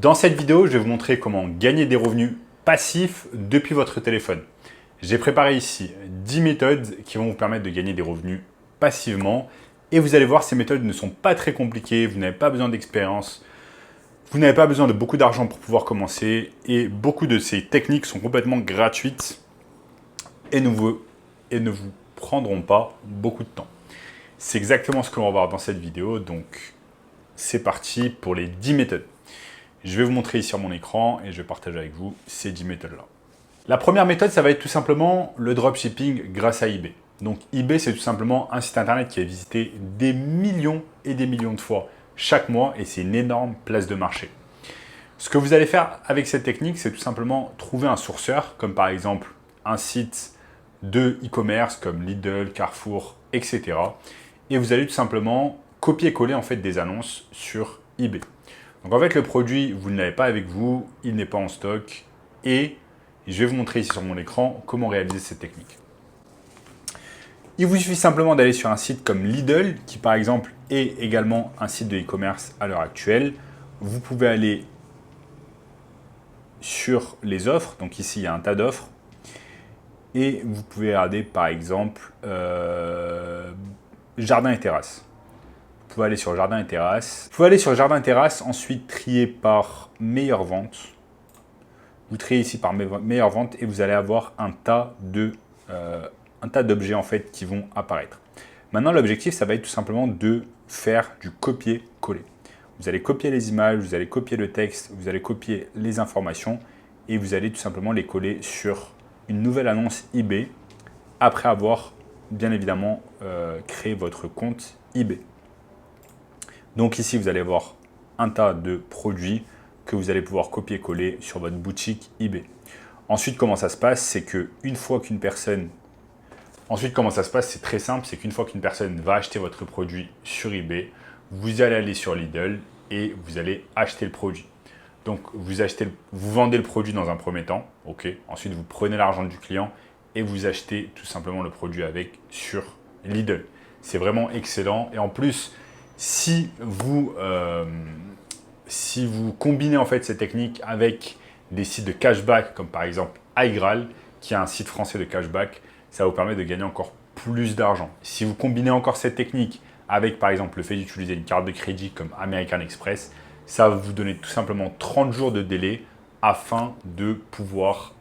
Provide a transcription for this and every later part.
Dans cette vidéo, je vais vous montrer comment gagner des revenus passifs depuis votre téléphone. J'ai préparé ici 10 méthodes qui vont vous permettre de gagner des revenus passivement. Et vous allez voir, ces méthodes ne sont pas très compliquées, vous n'avez pas besoin d'expérience, vous n'avez pas besoin de beaucoup d'argent pour pouvoir commencer. Et beaucoup de ces techniques sont complètement gratuites et ne vous prendront pas beaucoup de temps. C'est exactement ce que l'on va voir dans cette vidéo, donc c'est parti pour les 10 méthodes. Je vais vous montrer ici sur mon écran et je vais partager avec vous ces 10 méthodes-là. La première méthode, ça va être tout simplement le dropshipping grâce à eBay. Donc eBay, c'est tout simplement un site internet qui est visité des millions et des millions de fois chaque mois et c'est une énorme place de marché. Ce que vous allez faire avec cette technique, c'est tout simplement trouver un sourceur, comme par exemple un site de e-commerce comme Lidl, Carrefour, etc. Et vous allez tout simplement copier-coller en fait des annonces sur eBay. Donc en fait, le produit, vous ne l'avez pas avec vous, il n'est pas en stock et je vais vous montrer ici sur mon écran comment réaliser cette technique. Il vous suffit simplement d'aller sur un site comme Lidl, qui par exemple est également un site de e-commerce à l'heure actuelle. Vous pouvez aller sur les offres, donc ici il y a un tas d'offres, et vous pouvez regarder par exemple jardin et terrasse. Vous pouvez aller sur jardin et terrasse. Vous pouvez aller sur jardin et terrasse, ensuite trier par meilleure vente. Vous triez ici par meilleure vente et vous allez avoir un tas d'objets en fait qui vont apparaître. Maintenant, l'objectif, ça va être tout simplement de faire du copier-coller. Vous allez copier les images, vous allez copier le texte, vous allez copier les informations et vous allez tout simplement les coller sur une nouvelle annonce eBay après avoir bien évidemment créé votre compte eBay. Donc ici, vous allez avoir un tas de produits que vous allez pouvoir copier-coller sur votre boutique eBay. Ensuite, comment ça se passe? C'est qu'une fois qu'une personne... Ensuite, comment ça se passe? C'est très simple, c'est qu'une fois qu'une personne va acheter votre produit sur eBay, vous allez aller sur Lidl et vous allez acheter le produit. Donc, vous vendez le produit dans un premier temps, ok. Ensuite, vous prenez l'argent du client et vous achetez tout simplement le produit avec sur Lidl. C'est vraiment excellent et en plus, si vous combinez en fait cette technique avec des sites de cashback comme par exemple iGraal, qui est un site français de cashback, ça vous permet de gagner encore plus d'argent. Si vous combinez encore cette technique avec par exemple le fait d'utiliser une carte de crédit comme American Express, ça va vous donner tout simplement 30 jours de délai afin de pouvoir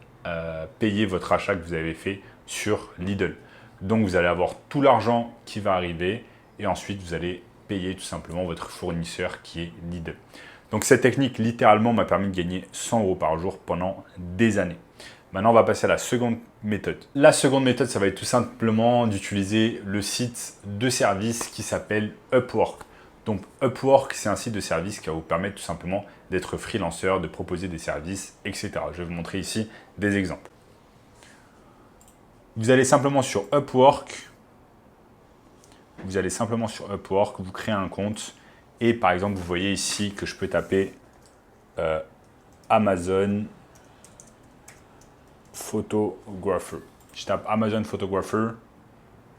payer votre achat que vous avez fait sur Lidl. Donc vous allez avoir tout l'argent qui va arriver et ensuite vous allez payer tout simplement votre fournisseur qui est Lidl. Donc cette technique littéralement m'a permis de gagner 100 € par jour pendant des années. Maintenant, on va passer à la seconde méthode. La seconde méthode, ça va être tout simplement d'utiliser le site de service qui s'appelle Upwork. Donc Upwork, c'est un site de service qui va vous permettre tout simplement d'être freelanceur, de proposer des services, etc. Je vais vous montrer ici des exemples. Vous allez simplement sur Upwork. Vous créez un compte et par exemple, vous voyez ici que je peux taper Amazon Photographer. Je tape Amazon Photographer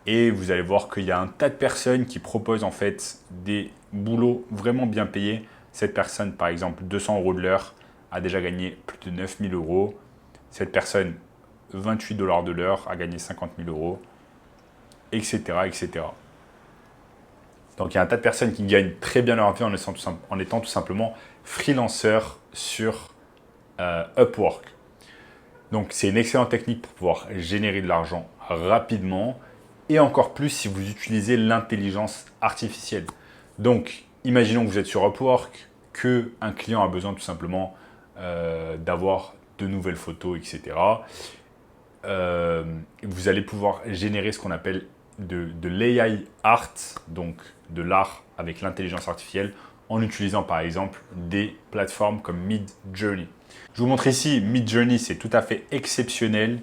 et vous allez voir qu'il y a un tas de personnes qui proposent en fait des boulots vraiment bien payés. Cette personne, par exemple, 200 € de l'heure, a déjà gagné plus de 9 000 €. Cette personne, 28 $ de l'heure, a gagné 50 000 €, etc., etc. Donc, il y a un tas de personnes qui gagnent très bien leur vie en étant tout simplement freelanceur sur Upwork. Donc, c'est une excellente technique pour pouvoir générer de l'argent rapidement et encore plus si vous utilisez l'intelligence artificielle. Donc, imaginons que vous êtes sur Upwork, qu'un client a besoin tout simplement d'avoir de nouvelles photos, etc. Vous allez pouvoir générer ce qu'on appelle de l'AI art, donc de l'art avec l'intelligence artificielle, en utilisant par exemple des plateformes comme Midjourney. Je vous montre ici, Midjourney, c'est tout à fait exceptionnel.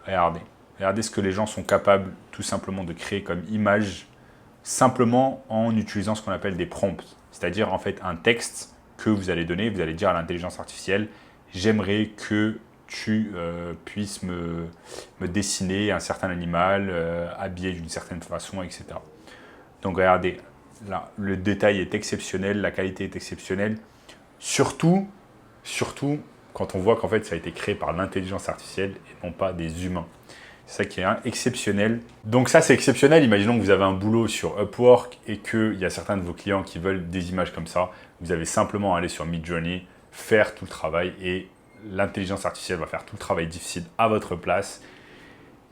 Regardez ce que les gens sont capables tout simplement de créer comme image, simplement en utilisant ce qu'on appelle des prompts, c'est-à-dire en fait un texte que vous allez donner, vous allez dire à l'intelligence artificielle, j'aimerais que tu puisses me dessiner un certain animal habillé d'une certaine façon, etc. Donc regardez, là, le détail est exceptionnel, la qualité est exceptionnelle. Surtout Surtout quand on voit qu'en fait ça a été créé par l'intelligence artificielle et non pas des humains. C'est ça qui est exceptionnel. Donc ça, c'est exceptionnel. Imaginons que vous avez un boulot sur Upwork et qu'il y a certains de vos clients qui veulent des images comme ça. Vous avez simplement à aller sur Midjourney, faire tout le travail et l'intelligence artificielle va faire tout le travail difficile à votre place.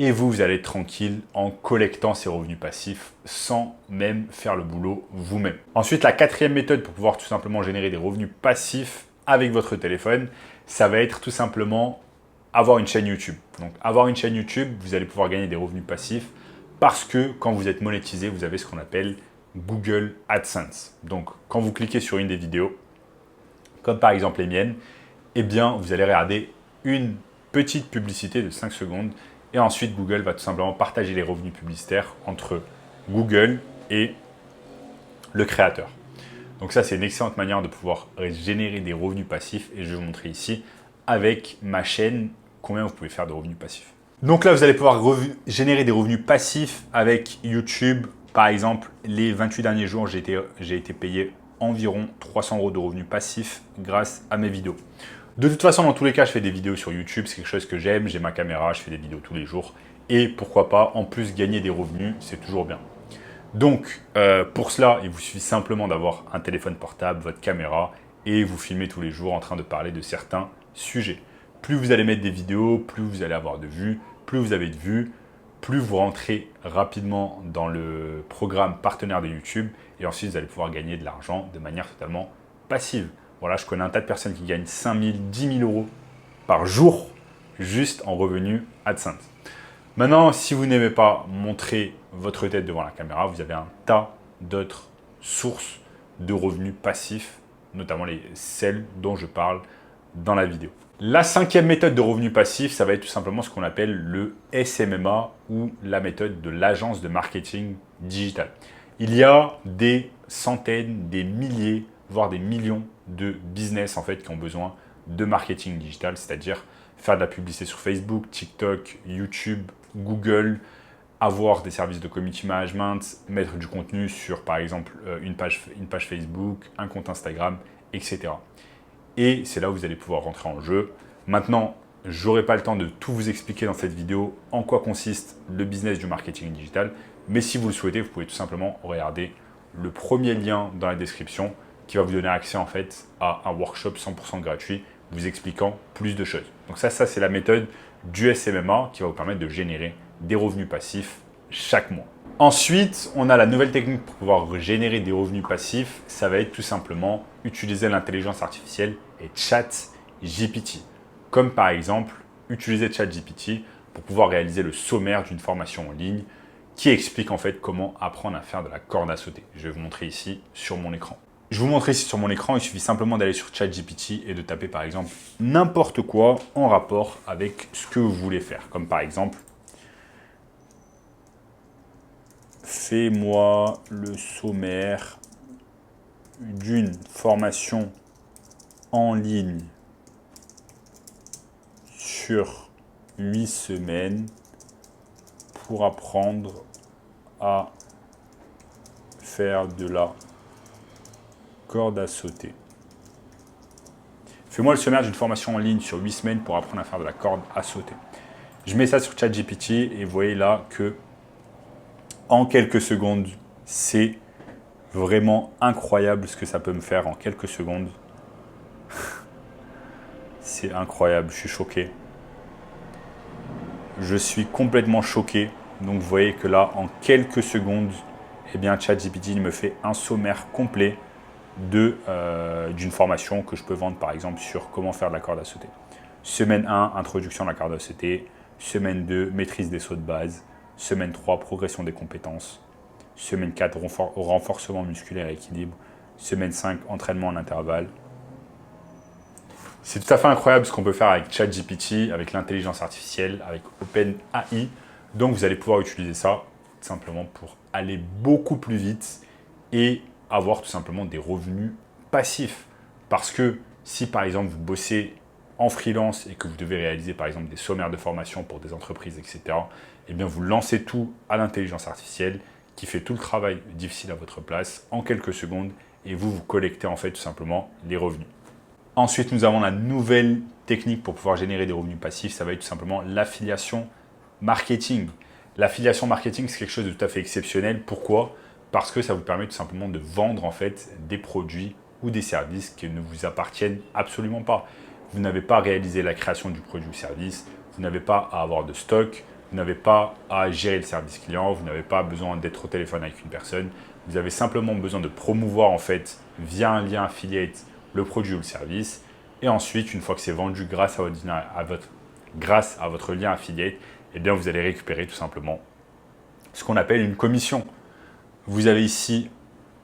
Et vous allez être tranquille en collectant ces revenus passifs sans même faire le boulot vous-même. Ensuite, la quatrième méthode pour pouvoir tout simplement générer des revenus passifs avec votre téléphone, ça va être tout simplement avoir une chaîne YouTube. Donc, avoir une chaîne YouTube, vous allez pouvoir gagner des revenus passifs parce que quand vous êtes monétisé, vous avez ce qu'on appelle Google AdSense. Donc, quand vous cliquez sur une des vidéos, comme par exemple les miennes, eh bien, vous allez regarder une petite publicité de 5 secondes et ensuite, Google va tout simplement partager les revenus publicitaires entre Google et le créateur. Donc ça, c'est une excellente manière de pouvoir générer des revenus passifs et je vais vous montrer ici avec ma chaîne combien vous pouvez faire de revenus passifs. Donc là, vous allez pouvoir générer des revenus passifs avec YouTube. Par exemple, les 28 derniers jours, j'ai été payé environ 300 € de revenus passifs grâce à mes vidéos. De toute façon, dans tous les cas, je fais des vidéos sur YouTube. C'est quelque chose que j'aime. J'ai ma caméra, je fais des vidéos tous les jours. Et pourquoi pas, en plus, gagner des revenus, c'est toujours bien. Donc, pour cela, il vous suffit simplement d'avoir un téléphone portable, votre caméra, et vous filmez tous les jours en train de parler de certains sujets. Plus vous allez mettre des vidéos, plus vous allez avoir de vues. Plus vous avez de vues, plus vous rentrez rapidement dans le programme partenaire de YouTube. Et ensuite, vous allez pouvoir gagner de l'argent de manière totalement passive. Voilà, je connais un tas de personnes qui gagnent 5 000, 10 000 € par jour juste en revenus AdSense. Maintenant, si vous n'aimez pas montrer votre tête devant la caméra, vous avez un tas d'autres sources de revenus passifs, notamment celles dont je parle dans la vidéo. La cinquième méthode de revenus passifs, ça va être tout simplement ce qu'on appelle le SMMA ou la méthode de l'agence de marketing digital. Il y a des centaines, des milliers, voire des millions de business en fait qui ont besoin de marketing digital, c'est-à-dire faire de la publicité sur Facebook, TikTok, YouTube, Google, avoir des services de community management, mettre du contenu sur par exemple une page Facebook, un compte Instagram, etc. Et c'est là où vous allez pouvoir rentrer en jeu. Maintenant, je n'aurai pas le temps de tout vous expliquer dans cette vidéo en quoi consiste le business du marketing digital, mais si vous le souhaitez, vous pouvez tout simplement regarder le premier lien dans la description qui va vous donner accès en fait à un workshop 100% gratuit vous expliquant plus de choses. Donc ça c'est la méthode du SMMA qui va vous permettre de générer des revenus passifs chaque mois. Ensuite, on a la nouvelle technique pour pouvoir générer des revenus passifs. Ça va être tout simplement utiliser l'intelligence artificielle et ChatGPT. Comme par exemple, utiliser ChatGPT pour pouvoir réaliser le sommaire d'une formation en ligne qui explique en fait comment apprendre à faire de la corde à sauter. Je vais vous montrer ici sur mon écran. Je vous montre ici sur mon écran, il suffit simplement d'aller sur ChatGPT et de taper par exemple n'importe quoi en rapport avec ce que vous voulez faire. Comme par exemple, fais-moi le sommaire d'une formation en ligne sur 8 semaines pour apprendre à faire de la corde à sauter. Fais-moi le sommaire d'une formation en ligne sur 8 semaines pour apprendre à faire de la corde à sauter. Je mets ça sur ChatGPT et vous voyez là que en quelques secondes, c'est vraiment incroyable ce que ça peut me faire en quelques secondes. C'est incroyable, je suis choqué. Je suis complètement choqué. Donc vous voyez que là, en quelques secondes, eh bien, ChatGPT me fait un sommaire complet d'une formation que je peux vendre par exemple sur comment faire de la corde à sauter. Semaine 1, introduction à la corde à sauter. Semaine 2, maîtrise des sauts de base. Semaine 3, progression des compétences. Semaine 4, renforcement musculaire et équilibre. Semaine 5, entraînement en intervalle. C'est tout à fait incroyable ce qu'on peut faire avec ChatGPT, avec l'intelligence artificielle, avec OpenAI. Donc vous allez pouvoir utiliser ça simplement pour aller beaucoup plus vite et avoir tout simplement des revenus passifs. Parce que si par exemple vous bossez en freelance et que vous devez réaliser par exemple des sommaires de formation pour des entreprises, etc., eh bien vous lancez tout à l'intelligence artificielle qui fait tout le travail difficile à votre place en quelques secondes et vous collectez en fait tout simplement les revenus. Ensuite, nous avons la nouvelle technique pour pouvoir générer des revenus passifs. Ça va être tout simplement l'affiliation marketing. L'affiliation marketing, c'est quelque chose de tout à fait exceptionnel. Pourquoi? Parce que ça vous permet tout simplement de vendre en fait des produits ou des services qui ne vous appartiennent absolument pas. Vous n'avez pas à réaliser la création du produit ou service, vous n'avez pas à avoir de stock, vous n'avez pas à gérer le service client, vous n'avez pas besoin d'être au téléphone avec une personne. Vous avez simplement besoin de promouvoir en fait via un lien affiliate le produit ou le service. Et ensuite, une fois que c'est vendu grâce à votre lien affiliate, eh bien, vous allez récupérer tout simplement ce qu'on appelle une commission. Vous avez ici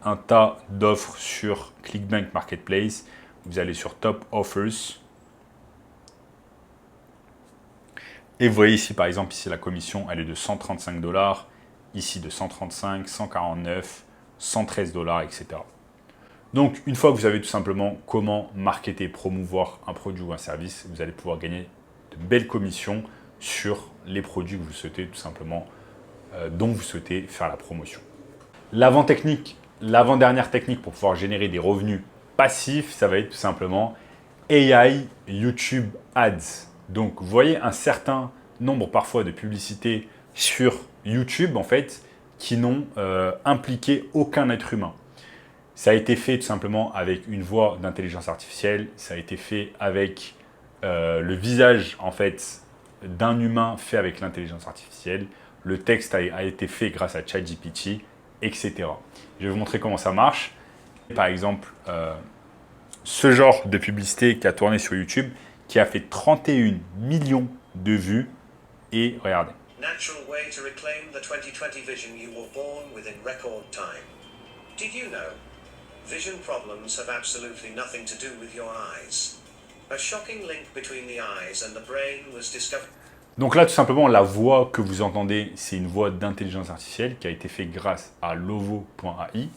un tas d'offres sur ClickBank Marketplace. Vous allez sur Top Offers. Et vous voyez ici, par exemple, ici la commission, elle est de 135 $, ici de 135, 149, 113 $, etc. Donc, une fois que vous avez tout simplement comment marketer, promouvoir un produit ou un service, vous allez pouvoir gagner de belles commissions sur les produits que vous souhaitez tout simplement, dont vous souhaitez faire la promotion. L'avant-dernière technique pour pouvoir générer des revenus passifs, ça va être tout simplement AI YouTube Ads. Donc, vous voyez un certain nombre parfois de publicités sur YouTube, en fait, qui n'ont impliqué aucun être humain. Ça a été fait tout simplement avec une voix d'intelligence artificielle. Ça a été fait avec le visage, en fait, d'un humain fait avec l'intelligence artificielle. Le texte a été fait grâce à ChatGPT, etc. Je vais vous montrer comment ça marche. Par exemple, ce genre de publicité qui a tourné sur YouTube, qui a fait 31 millions de vues. Et regardez. Natural way to reclaim the 2020 vision you were born within record time. Did you know? Vision problems have absolutely nothing to do with your eyes. A shocking link between the eyes and the brain was discovered. Donc là, tout simplement, la voix que vous entendez, c'est une voix d'intelligence artificielle qui a été faite grâce à Lovo.ai.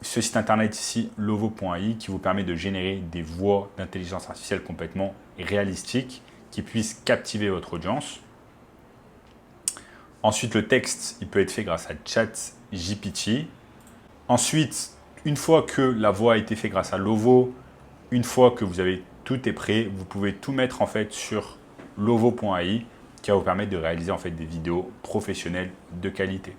Ce site internet ici, Lovo.ai, qui vous permet de générer des voix d'intelligence artificielle complètement réalistiques qui puissent captiver votre audience. Ensuite, le texte, il peut être fait grâce à ChatGPT. Ensuite, une fois que la voix a été faite grâce à Lovo, une fois que vous avez tout est prêt, vous pouvez tout mettre en fait sur Lovo.ai qui va vous permettre de réaliser en fait des vidéos professionnelles de qualité.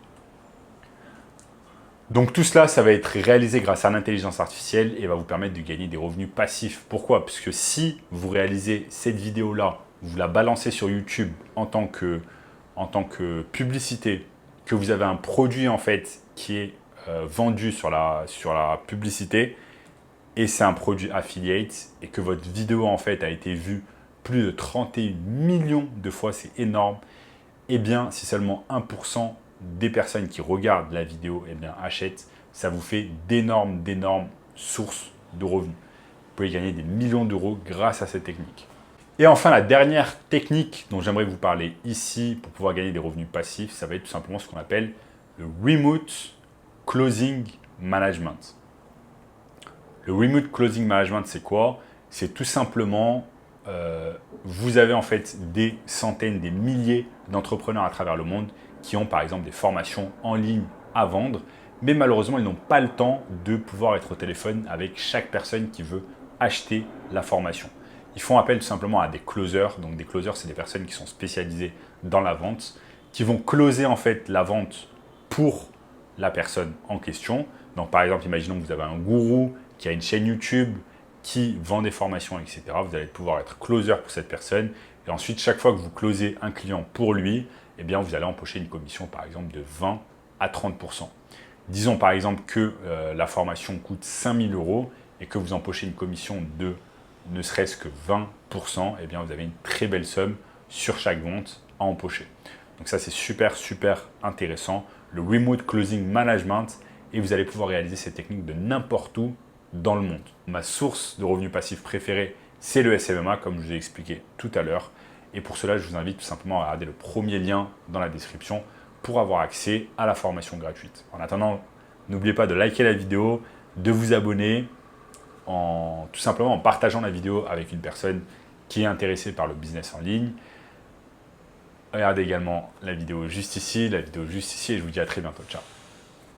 Donc tout cela, ça va être réalisé grâce à l'intelligence artificielle et va vous permettre de gagner des revenus passifs. Pourquoi? Parce que si vous réalisez cette vidéo-là, vous la balancez sur YouTube en tant que publicité, que vous avez un produit en fait qui est vendu sur la publicité et c'est un produit affiliate et que votre vidéo en fait a été vue plus de 31 millions de fois, c'est énorme, eh bien si seulement 1% des personnes qui regardent la vidéo achètent, ça vous fait d'énormes sources de revenus. Vous pouvez gagner des millions d'euros grâce à cette technique. Et enfin, la dernière technique dont j'aimerais vous parler ici pour pouvoir gagner des revenus passifs, ça va être tout simplement ce qu'on appelle le Remote Closing Management. Le Remote Closing Management, c'est quoi? C'est tout simplement, vous avez en fait des centaines, des milliers d'entrepreneurs à travers le monde qui ont par exemple des formations en ligne à vendre, mais malheureusement, ils n'ont pas le temps de pouvoir être au téléphone avec chaque personne qui veut acheter la formation. Ils font appel tout simplement à des closers. Donc des closers, c'est des personnes qui sont spécialisées dans la vente, qui vont closer en fait la vente pour la personne en question. Donc par exemple, imaginons que vous avez un gourou qui a une chaîne YouTube, qui vend des formations, etc. Vous allez pouvoir être closer pour cette personne. Et ensuite, chaque fois que vous closez un client pour lui, eh bien, vous allez empocher une commission, par exemple, de 20 à 30%. Disons, par exemple, que la formation coûte 5 000 € et que vous empochez une commission de ne serait-ce que 20%, eh bien, vous avez une très belle somme sur chaque vente à empocher. Donc ça, c'est super intéressant. Le Remote Closing Management, et vous allez pouvoir réaliser cette technique de n'importe où dans le monde. Ma source de revenus passifs préférée, c'est le SMMA, comme je vous ai expliqué tout à l'heure. Et pour cela, je vous invite tout simplement à regarder le premier lien dans la description pour avoir accès à la formation gratuite. En attendant, n'oubliez pas de liker la vidéo, de vous abonner, tout simplement en partageant la vidéo avec une personne qui est intéressée par le business en ligne. Regardez également la vidéo juste ici, et je vous dis à très bientôt. Ciao.